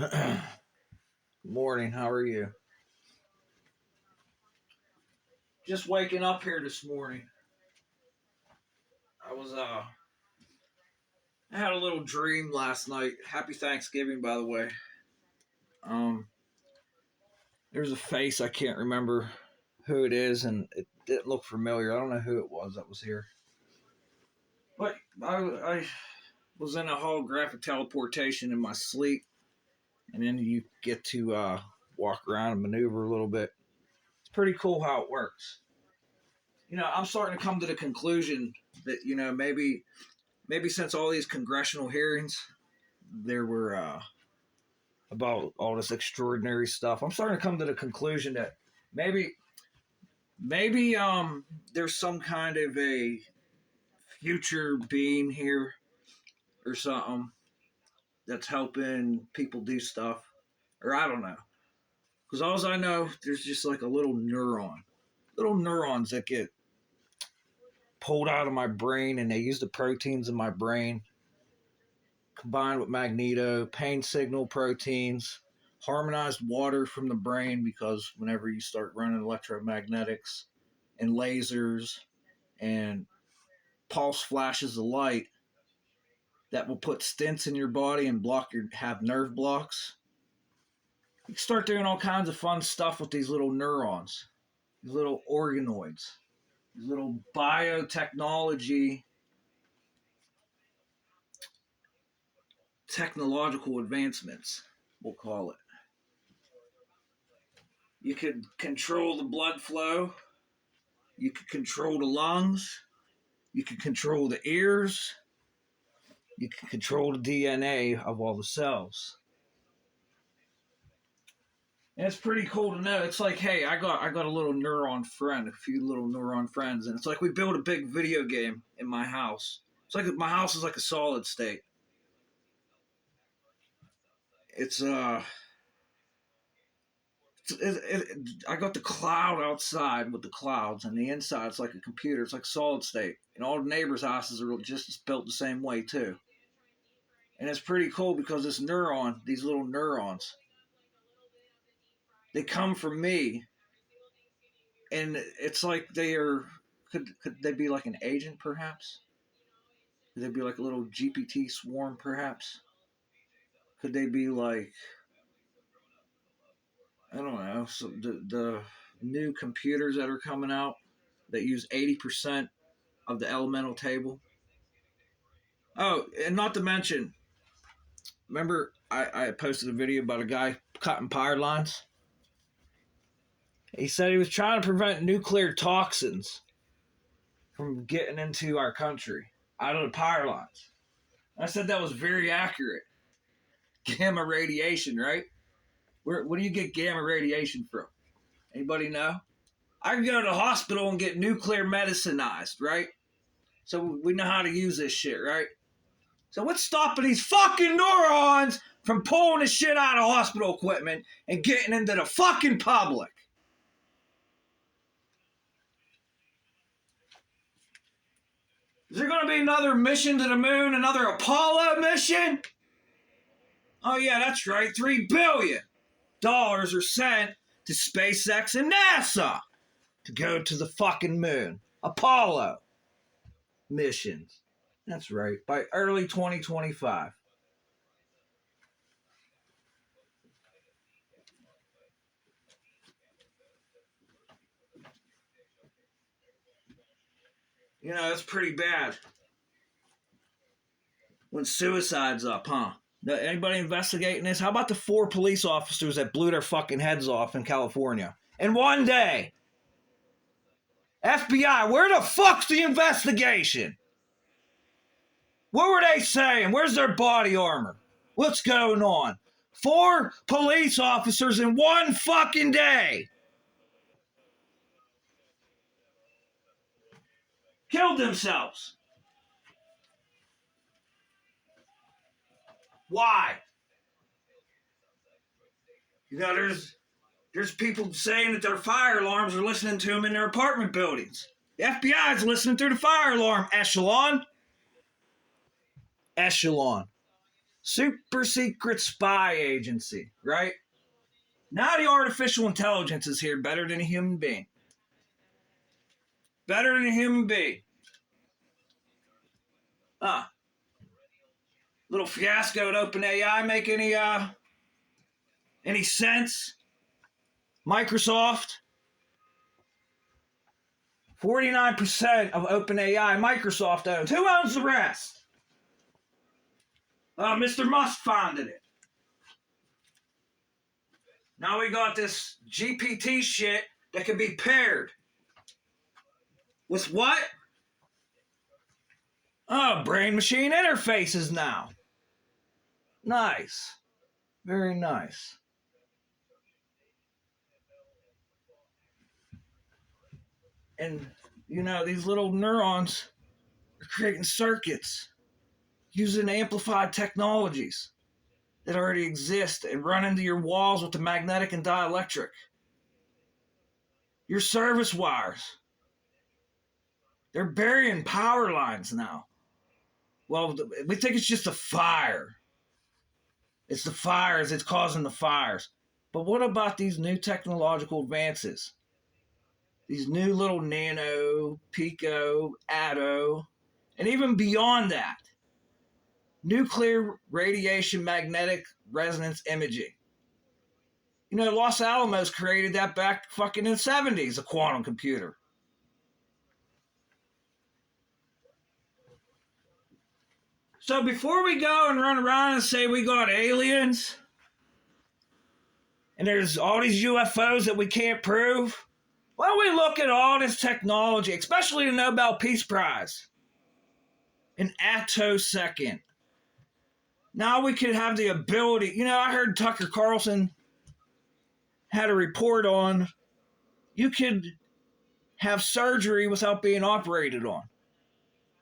Good morning. How are you? Just waking up here this morning. I was I had a little dream last night. Happy Thanksgiving, by the way. Um there's a face, I can't remember who it is, and it didn't look familiar. I don't know who it was that was here. But I was in a holographic teleportation in my sleep, and then you get to walk around and maneuver a little bit. It's pretty cool how it works. I'm starting to come to the conclusion that maybe since all these congressional hearings there were about all this extraordinary stuff, I'm starting to come to the conclusion that maybe there's some kind of a future being here or something that's helping people do stuff, or I don't know. Because all I know, there's just like a little neurons that get pulled out of my brain, and they use the proteins in my brain combined with magneto, pain signal proteins, harmonized water from the brain, because whenever you start running electromagnetics and lasers and pulse flashes of light, that will put stents in your body and have nerve blocks. You can start doing all kinds of fun stuff with these little neurons, these little organoids, these little biotechnology, technological advancements, we'll call it. You could control the blood flow. You could control the lungs. You could control the ears. You can control the DNA of all the cells. And it's pretty cool to know. It's like, hey, I got a little neuron friend, a few little neuron friends, and it's like we built a big video game in my house. It's like my house is like a solid state. It's I got the cloud outside with the clouds, and the inside it's like a computer. It's like solid state, and all the neighbors' houses are just built the same way too. And it's pretty cool because these little neurons, they come from me, and it's like they are. Could they be like an agent, perhaps? Could they be like a little GPT swarm, perhaps? Could they be like, I don't know, so the new computers that are coming out that use 80% of the elemental table? Oh, and not to mention, remember I posted a video about a guy cutting power lines? He said he was trying to prevent nuclear toxins from getting into our country out of the power lines. I said that was very accurate. Gamma wradiation, right? Where do you get gamma radiation from? Anybody know? I can go to the hospital and get nuclear medicinized, right? So we know how to use this shit, right? So what's stopping these fucking neurons from pulling the shit out of hospital equipment and getting into the fucking public? Is there going to be another mission to the moon, another Apollo mission? Oh yeah, that's right. $3 billion are sent to SpaceX and NASA to go to the fucking moon. Apollo missions. That's right. By early 2025. That's pretty bad. When suicide's up, huh? Anybody investigating this? How about the 4 police officers that blew their fucking heads off in California in one day? FBI, where the fuck's the investigation? What were they saying? Where's their body armor? What's going on? 4 police officers in one fucking day killed themselves. Why? There's people saying that their fire alarms are listening to them in their apartment buildings. The FBI is listening through the fire alarm echelon. Super secret spy agency, right? Now the artificial intelligence is here better than a human being. Better than a human being. Little fiasco at OpenAI make any sense? Microsoft, 49% of OpenAI Microsoft owns. Who owns the rest? Mr. Musk founded it. Now we got this GPT shit that can be paired with what? Oh, brain machine interfaces now. Nice. Very nice. And, these little neurons are creating circuits using amplified technologies that already exist and run into your walls with the magnetic and dielectric. Your service wires. They're burying power lines now. Well, we think it's just a fire. It's the fires, it's causing the fires. But what about these new technological advances? These new little nano, pico, atto, and even beyond that, nuclear radiation magnetic resonance imaging. Los Alamos created that back fucking in the 70s, a quantum computer. So before we go and run around and say we got aliens, and there's all these UFOs that we can't prove, why don't we look at all this technology, especially the Nobel Peace Prize, an attosecond. Now we could have the ability, I heard Tucker Carlson had a report on, you could have surgery without being operated on.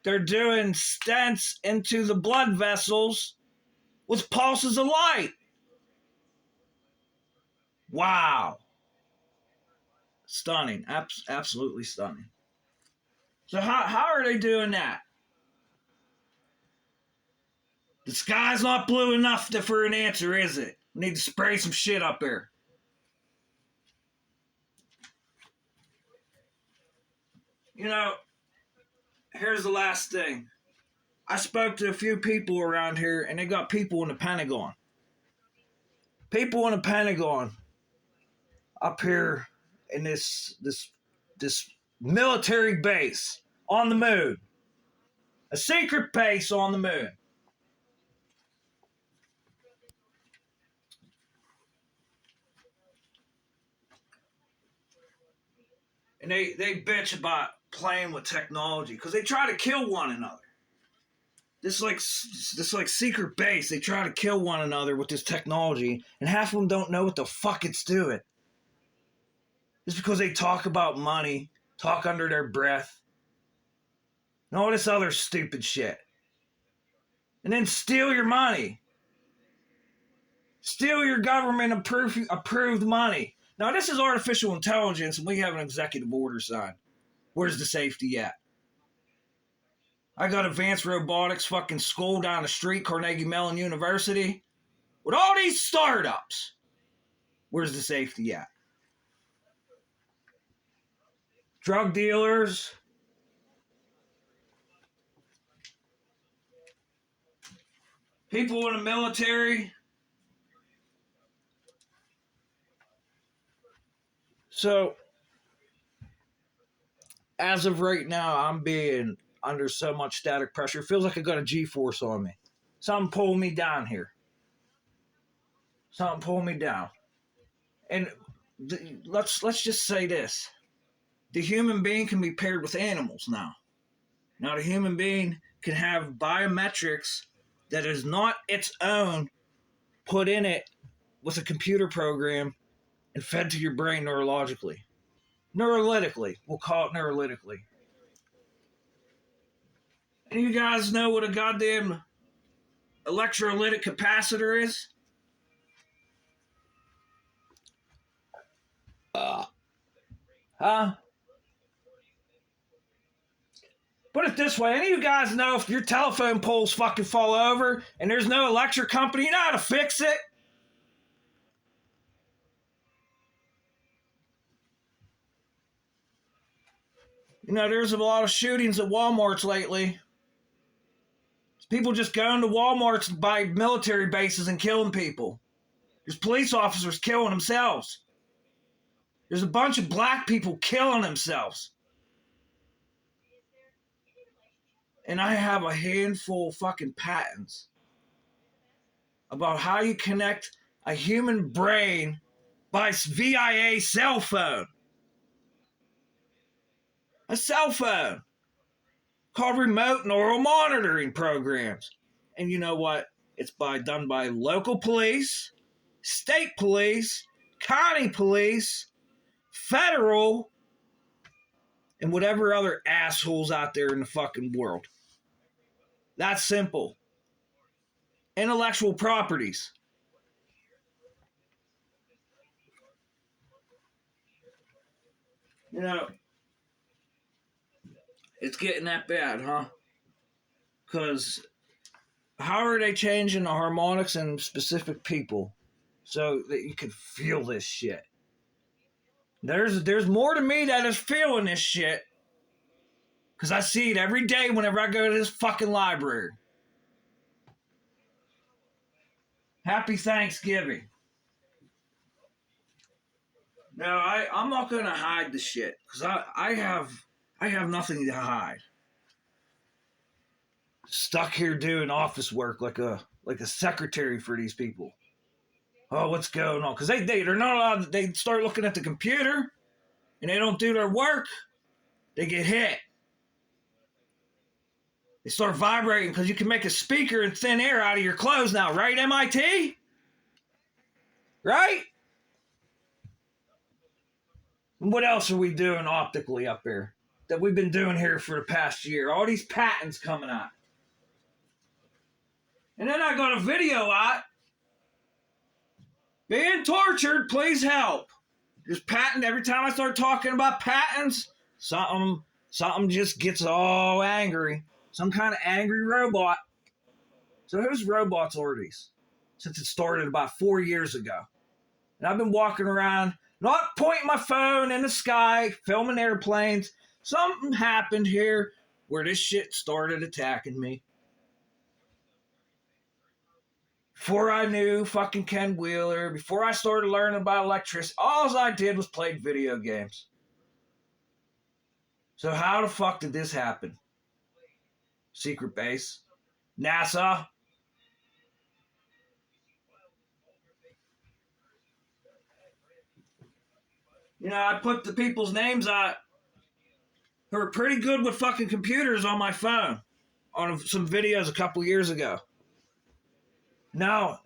They're doing stents into the blood vessels with pulses of light. Wow. Stunning. Absolutely stunning. So how are they doing that? The sky's not blue enough for an answer, is it? We need to spray some shit up there. Here's the last thing. I spoke to a few people around here, and they got people in the Pentagon. People in the Pentagon up here in this military base on the moon. A secret base on the moon. And they bitch about playing with technology because they try to kill one another. This like secret base, they try to kill one another with this technology, and half of them don't know what the fuck it's doing. It's because they talk about money, talk under their breath, and all this other stupid shit. And then steal your money. Steal your government approved money. Now, this is artificial intelligence, and we have an executive order signed. Where's the safety at? I got advanced robotics fucking school down the street, Carnegie Mellon University, with all these startups. Where's the safety at? Drug dealers, people in the military. So, as of right now, I'm being under so much static pressure. It feels like I got a G-force on me. Something pulling me down here. Something pulling me down. And let's just say this. The human being can be paired with animals now. Now, the human being can have biometrics that is not its own put in it with a computer program and fed to your brain neurologically. Neurolytically. We'll call it neurolytically. And you guys know what a goddamn electrolytic capacitor is? Huh? Put it this way, any of you guys know if your telephone poles fucking fall over and there's no electric company, you know how to fix it? You know, there's a lot of shootings at Walmarts lately. People just going to Walmarts by military bases and killing people. There's police officers killing themselves. There's a bunch of black people killing themselves. And I have a handful of fucking patents about how you connect a human brain by VIA cell phone. A cell phone called remote neural monitoring programs. And you know what? It's done by local police, state police, county police, federal, and whatever other assholes out there in the fucking world. That's simple. Intellectual properties. You know, it's getting that bad, huh? Because how are they changing the harmonics in specific people so that you can feel this shit? There's more to me that is feeling this shit. Because I see it every day whenever I go to this fucking library. Happy Thanksgiving. No, I'm not going to hide the shit. Because I have nothing to hide. Stuck here doing office work like a secretary for these people. Oh, what's going on? Because they're not allowed. They start looking at the computer, and they don't do their work. They get hit. They start vibrating because you can make a speaker in thin air out of your clothes now, right, MIT? Right? And what else are we doing optically up here that we've been doing here for the past year? All these patents coming out. And then I got a video out. Being tortured, please help. Just patent, every time I start talking about patents, something just gets all angry. Some kind of angry robot. So whose robots are these? Since it started about 4 years ago. And I've been walking around, not pointing my phone in the sky, filming airplanes. Something happened here where this shit started attacking me. Before I knew fucking Ken Wheeler, before I started learning about electricity, all I did was play video games. So how the fuck did this happen? Secret base? NASA? You know, I put the people's names out who are pretty good with fucking computers on my phone on some videos a couple years ago. Now